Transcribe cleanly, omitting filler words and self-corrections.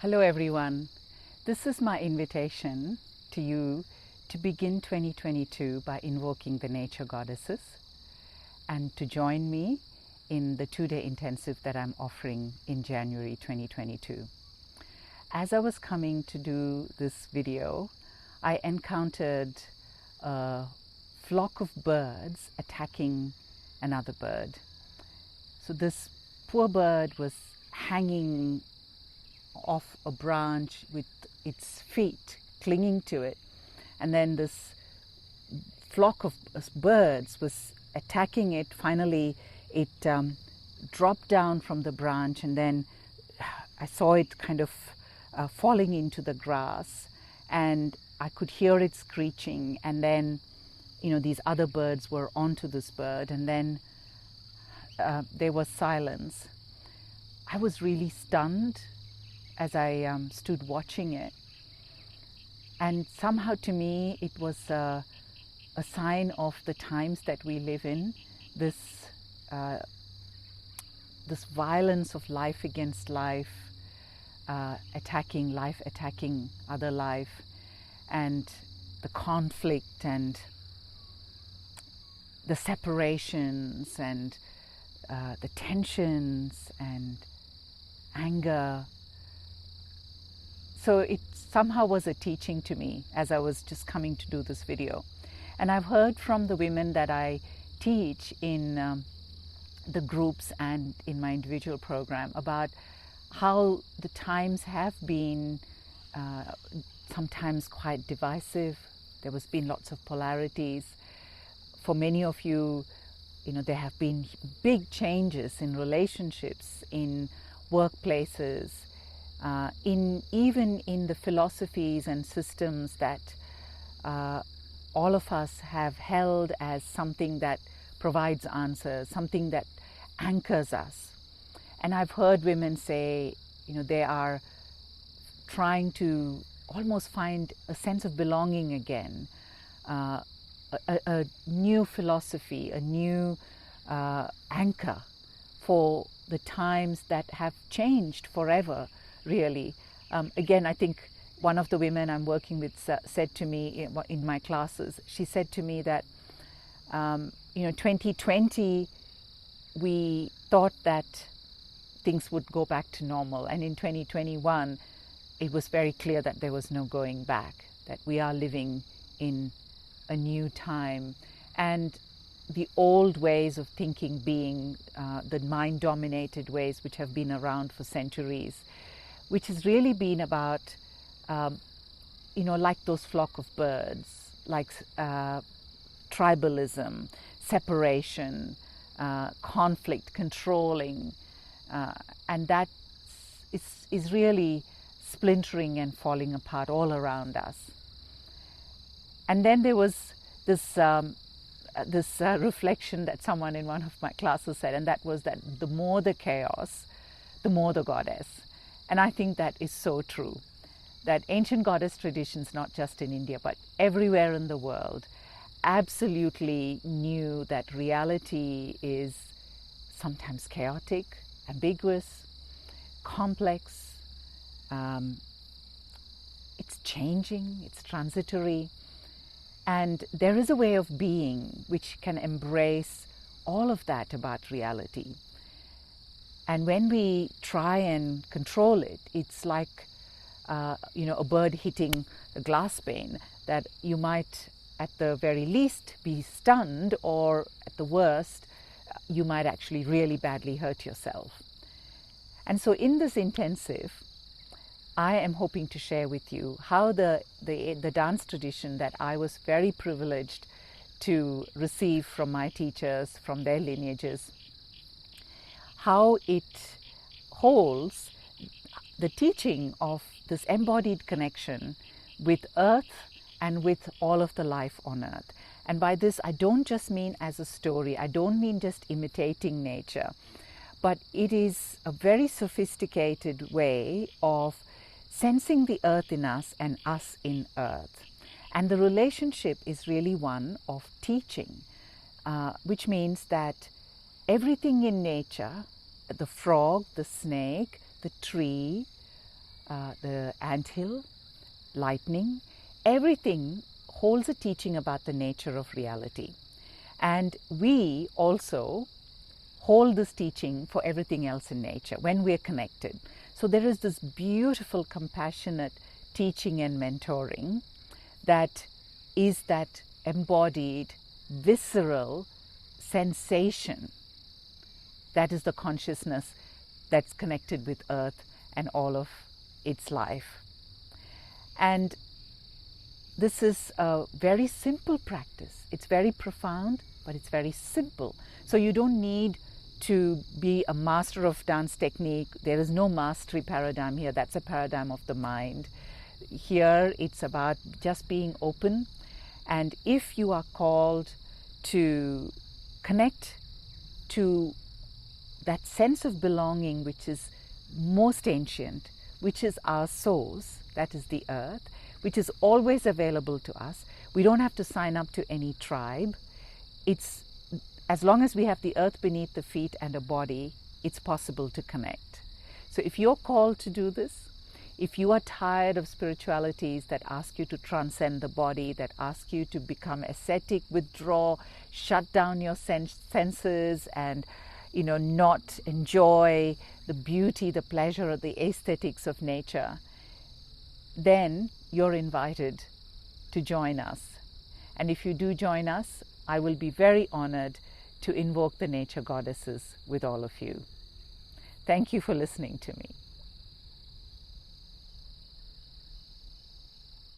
Hello everyone. This is my invitation to you to begin 2022 by invoking the nature goddesses and to join me in the 2-day intensive that I'm offering in January 2022. As I was coming to do this video, I encountered a flock of birds attacking another bird. So this poor bird was hanging off a branch with its feet clinging to it, and then this flock of birds was attacking it. Finally it dropped down from the branch, and then I saw it kind of falling into the grass, and I could hear it screeching, and then these other birds were onto this bird, and then there was silence. I was really stunned as I stood watching it, and somehow to me it was a sign of the times that we live in, this violence of life against life, attacking other life, and the conflict and the separations and the tensions and anger. So it somehow was a teaching to me as I was just coming to do this video. And I've heard from the women that I teach in the groups and in my individual program about how the times have been sometimes quite divisive. There has been lots of polarities. For many of you, there have been big changes in relationships, in workplaces, even in the philosophies and systems that all of us have held as something that provides answers, something that anchors us. And I've heard women say, they are trying to almost find a sense of belonging again, a new philosophy, a new anchor for the times that have changed forever, really. Again, I think one of the women I'm working with said to me in my classes, she said to me that 2020 we thought that things would go back to normal, and in 2021 it was very clear that there was no going back, that we are living in a new time, and the old ways of thinking being the mind-dominated ways which have been around for centuries, which has really been about, like those flock of birds, like tribalism, separation, conflict, controlling, and that is really splintering and falling apart all around us. And then there was this reflection that someone in one of my classes said, and that was that the more the chaos, the more the goddess. And I think that is so true, that ancient goddess traditions, not just in India, but everywhere in the world, absolutely knew that reality is sometimes chaotic, ambiguous, complex, it's changing, it's transitory. And there is a way of being which can embrace all of that about reality. And when we try and control it, it's like, a bird hitting a glass pane, that you might at the very least be stunned, or at the worst, you might actually really badly hurt yourself. And so in this intensive, I am hoping to share with you how the dance tradition that I was very privileged to receive from my teachers, from their lineages, how it holds the teaching of this embodied connection with earth and with all of the life on earth. And by this, I don't just mean as a story, I don't mean just imitating nature, but it is a very sophisticated way of sensing the earth in us and us in earth. And the relationship is really one of teaching, which means that everything in nature, the frog, the snake, the tree, the anthill, lightning, everything holds a teaching about the nature of reality. And we also hold this teaching for everything else in nature when we're connected. So there is this beautiful, compassionate teaching and mentoring that is that embodied, visceral sensation. That is the consciousness that's connected with Earth and all of its life. And this is a very simple practice. It's very profound, but it's very simple. So you don't need to be a master of dance technique. There is no mastery paradigm here. That's a paradigm of the mind. Here it's about just being open. And if you are called to connect to that sense of belonging which is most ancient, which is our source, that is the earth, which is always available to us. We don't have to sign up to any tribe. It's as long as we have the earth beneath the feet and a body, it's possible to connect. So if you're called to do this, if you are tired of spiritualities that ask you to transcend the body, that ask you to become ascetic, withdraw, shut down your senses and not enjoy the beauty, the pleasure, or the aesthetics of nature, then you're invited to join us. And if you do join us, I will be very honored to invoke the nature goddesses with all of you. Thank you for listening to me.